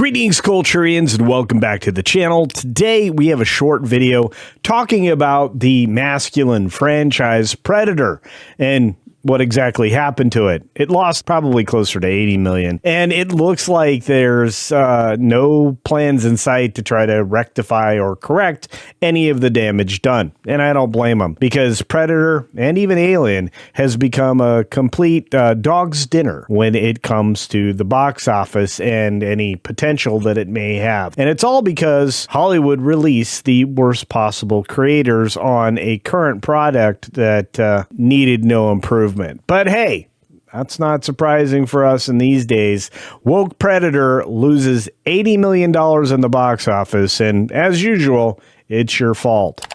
Greetings, Culturians, and welcome back to the channel. Today, we have a short video talking about the masculine franchise Predator and what exactly happened to it. It lost probably closer to 80 million, and it looks like there's no plans in sight to try to rectify or correct any of the damage done. And I don't blame them, because Predator and even Alien has become a complete dog's dinner when it comes to the box office and any potential that it may have. And it's all because Hollywood released the worst possible creators on a current product that needed no improvement. But hey, that's not surprising for us in these days. Woke Predator loses $80 million in the box office, and as usual, it's your fault.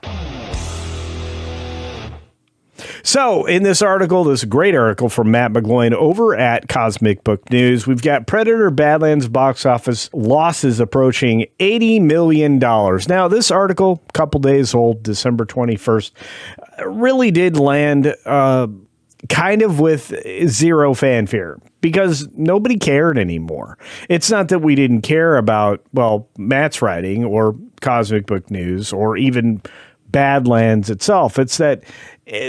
So, in this article, this great article from Matt McGloin over at Cosmic Book News, we've got Predator Badlands box office losses approaching $80 million. Now, this article, a couple days old, December 21st, really did land kind of with zero fanfare, because nobody cared anymore. It's not that we didn't care about, well, Matt's writing or Cosmic Book News or even Badlands itself. It's that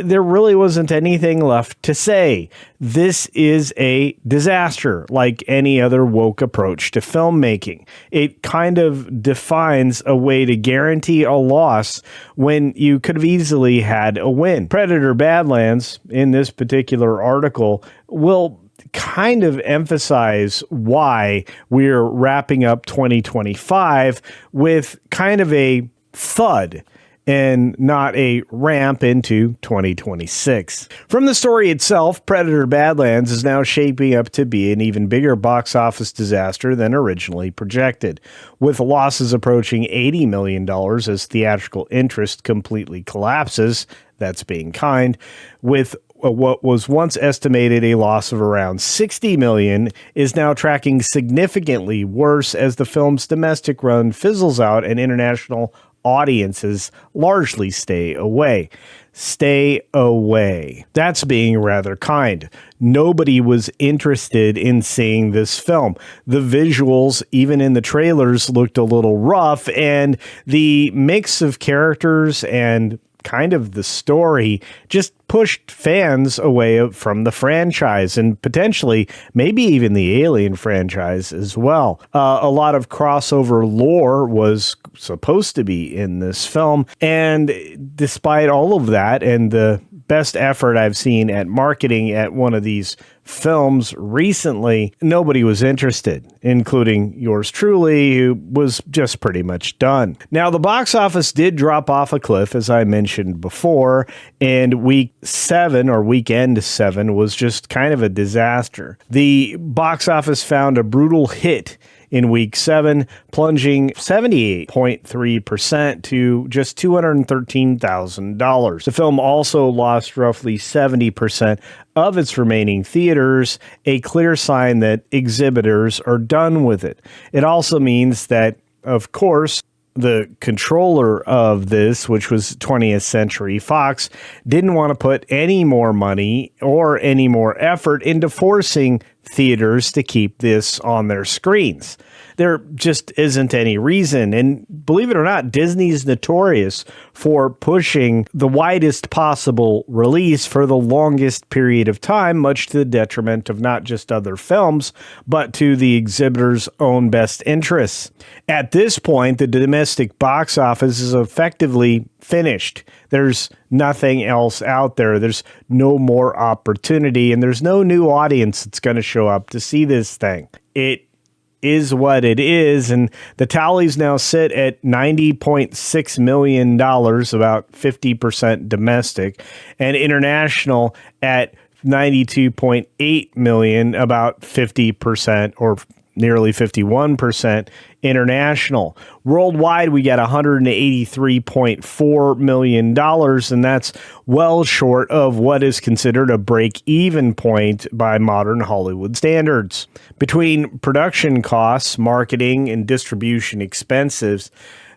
there really wasn't anything left to say. This is a disaster, like any other woke approach to filmmaking. It kind of defines a way to guarantee a loss when you could have easily had a win. Predator Badlands, in this particular article, will kind of emphasize why we're wrapping up 2025 with kind of a thud and not a ramp into 2026. From the story itself, Predator Badlands is now shaping up to be an even bigger box office disaster than originally projected, with losses approaching $80 million as theatrical interest completely collapses. That's being kind. With what was once estimated a loss of around $60 million is now tracking significantly worse as the film's domestic run fizzles out and international audiences largely stay away. Stay away. That's being rather kind. Nobody was interested in seeing this film. The visuals, even in the trailers, looked a little rough, and the mix of characters and kind of the story just pushed fans away from the franchise and potentially maybe even the Alien franchise as well. A lot of crossover lore was supposed to be in this film, and despite all of that and the best effort I've seen at marketing at one of these films recently, nobody was interested, including yours truly, who was just pretty much done. Now, the box office did drop off a cliff, as I mentioned before, and weekend 7 was just kind of a disaster. The box office found a brutal hit in week 7, plunging 78.3% to just $213,000. The film also lost roughly 70% of its remaining theaters, a clear sign that exhibitors are done with it. It also means that, of course, the controller of this, which was 20th Century Fox, didn't want to put any more money or any more effort into forcing theaters to keep this on their screens. There just isn't any reason. And believe it or not, Disney's notorious for pushing the widest possible release for the longest period of time, much to the detriment of not just other films, but to the exhibitor's own best interests. At this point, the domestic box office is effectively finished. There's nothing else out there. There's no more opportunity, and there's no new audience that's going to show up to see this thing. It is what it is, and the tallies now sit at $90.6 million, about 50% domestic, and international at $92.8 million, about 50% or nearly 51% international. Worldwide, we got $183.4 million, and that's well short of what is considered a break-even point by modern Hollywood standards. Between production costs, marketing, and distribution expenses,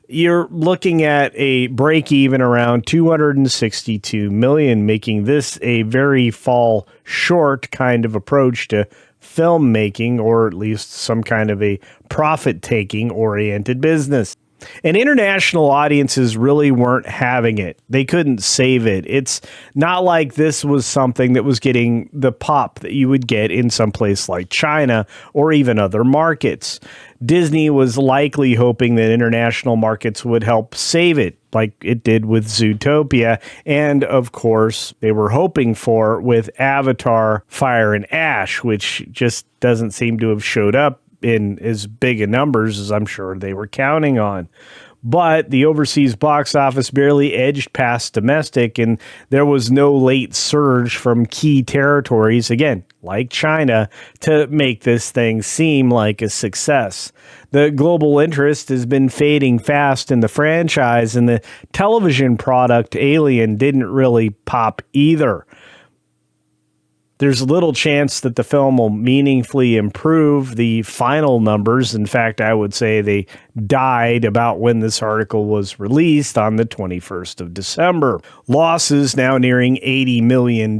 you're looking at a break-even around $262 million, making this a very fall short kind of approach to filmmaking, or at least some kind of a profit-taking oriented business. And international audiences really weren't having it. They couldn't save it. It's not like this was something that was getting the pop that you would get in some place like China or even other markets. Disney was likely hoping that international markets would help save it, like it did with Zootopia, and of course they were hoping for with Avatar Fire and Ash, which just doesn't seem to have showed up in as big a numbers as I'm sure they were counting on. But the overseas box office barely edged past domestic, and there was no late surge from key territories, again, like China, to make this thing seem like a success. The global interest has been fading fast in the franchise, and the television product Alien didn't really pop either. There's little chance that the film will meaningfully improve the final numbers. In fact, I would say they died about when this article was released on the 21st of December. Losses now nearing $80 million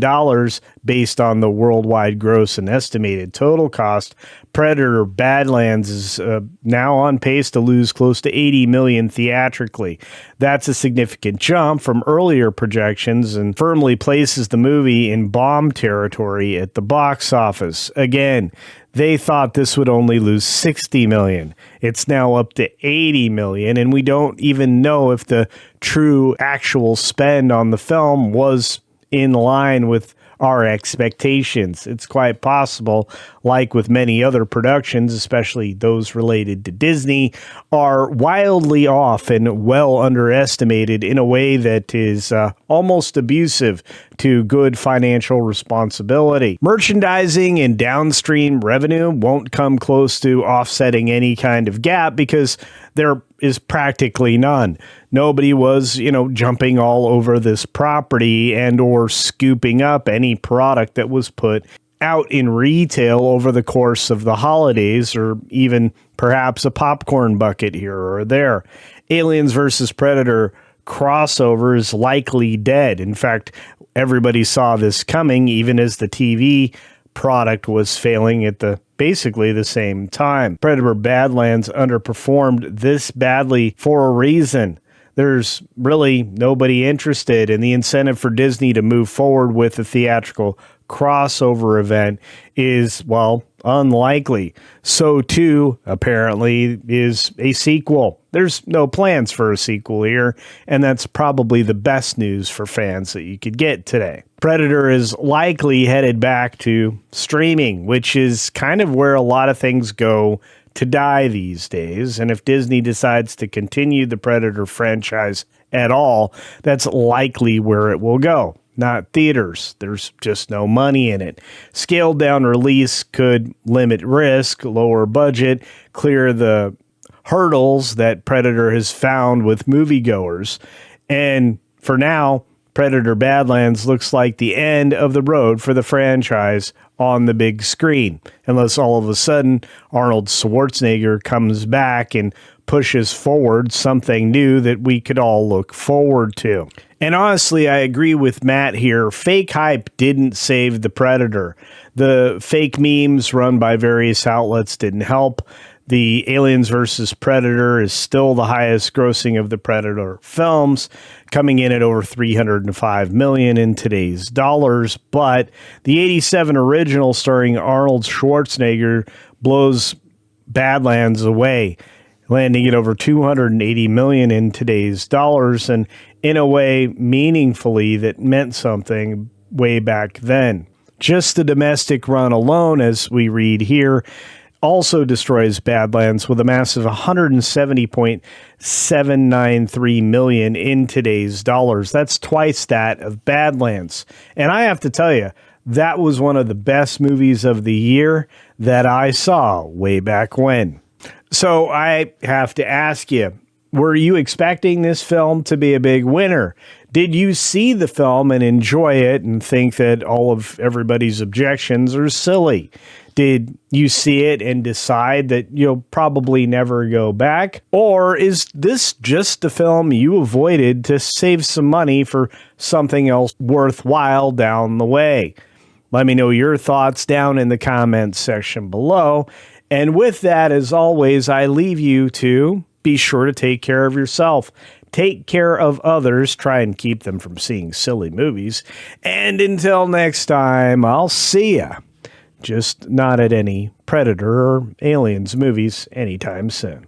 based on the worldwide gross and estimated total cost. Predator Badlands is now on pace to lose close to $80 million theatrically. That's a significant jump from earlier projections and firmly places the movie in bomb territory at the box office. Again, they thought this would only lose $60 million. It's now up to $80 million, and we don't even know if the true actual spend on the film was in line with our expectations. It's quite possible, like with many other productions, especially those related to Disney, are wildly off and well underestimated in a way that is almost abusive to good financial responsibility. Merchandising and downstream revenue won't come close to offsetting any kind of gap because there is practically none. Nobody was, jumping all over this property and or scooping up any product that was put out in retail over the course of the holidays, or even perhaps a popcorn bucket here or there. Aliens versus Predator crossover is likely dead. In fact, everybody saw this coming, even as the TV product was failing at basically the same time. Predator Badlands underperformed this badly for a reason. There's really nobody interested, and the incentive for Disney to move forward with a theatrical crossover event is, well, unlikely. So too, apparently, is a sequel. There's no plans for a sequel here, and that's probably the best news for fans that you could get today. Predator is likely headed back to streaming, which is kind of where a lot of things go to die these days. And if Disney decides to continue the Predator franchise at all, that's likely where it will go. Not theaters. There's just no money in it. Scaled down release could limit risk, lower budget, clear the hurdles that Predator has found with moviegoers. And for now, Predator Badlands looks like the end of the road for the franchise on the big screen, unless all of a sudden Arnold Schwarzenegger comes back and pushes forward something new that we could all look forward to. And honestly, I agree with Matt here. Fake hype didn't save the Predator. The fake memes run by various outlets didn't help. The Aliens vs. Predator is still the highest grossing of the Predator films, coming in at over $305 million in today's dollars. But the 87 original starring Arnold Schwarzenegger blows Badlands away, landing at over $280 million in today's dollars, and in a way meaningfully that meant something way back then. Just the domestic run alone, as we read here, also destroys Badlands with a massive $170.793 million in today's dollars. That's twice that of Badlands. And I have to tell you, that was one of the best movies of the year that I saw way back when. So I have to ask you, were you expecting this film to be a big winner? Did you see the film and enjoy it and think that all of everybody's objections are silly? Did you see it and decide that you'll probably never go back? Or is this just a film you avoided to save some money for something else worthwhile down the way? Let me know your thoughts down in the comments section below. And with that, as always, I leave you to be sure to take care of yourself. Take care of others. Try and keep them from seeing silly movies. And until next time, I'll see ya. Just not at any Predator or Aliens movies anytime soon.